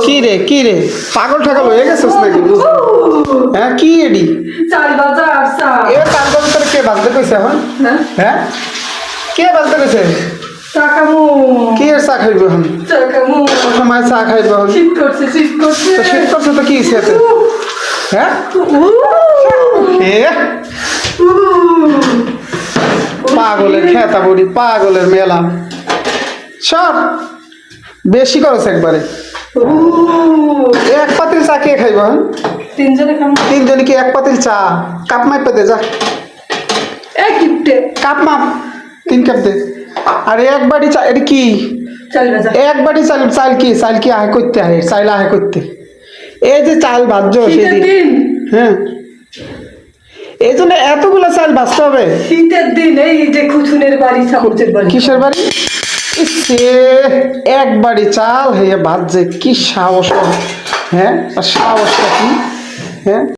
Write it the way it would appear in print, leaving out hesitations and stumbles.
কি রে পাগল ঠাগল হয়ে গেছিস নাকি? হ্যাঁ কি এডি চাল বাজার চাল এ তার ভিতরে কে বাজতে কইছে এখন? হ্যাঁ কে বাজতে কইছে? টাকামু কি এর চা খাইব এখন? টাকামু সময় চা খাইব এখন? শীত করছে তো শীত করছে তো কি হয়েছে? হ্যাঁ এ পাগলের খেতা বড়ি পাগলের মেলা সব বেশি করেছে একবারে। এক পাতিল চা কে খাইব? হ্যাঁ তিনজনে খাম তিনজনে কি এক পাতিল চা? কাপ মাপ দে যা, এক কিপটে কাপ মাপ 3 কাপ দে। আর এক বাটি চা এটা কি? চাল বাজার এক বাটি চাল চাল কি আয় করতে হয়? চাইল আয় করতে এই যে চাল ভাজছো শীতের সেদিন, দিন হ্যাঁ এই জন্য এতগুলো চাল ভাজতে হবে। শীতের দিন এই যে খুচুনের বাড়ি সামুচের বাড়ি কিসের বাড়ি? সে এক বাড়ি চাল হয়ে ভাজছে, কি সাহস ওর? হ্যাঁ আর সাহসটা কি? হ্যাঁ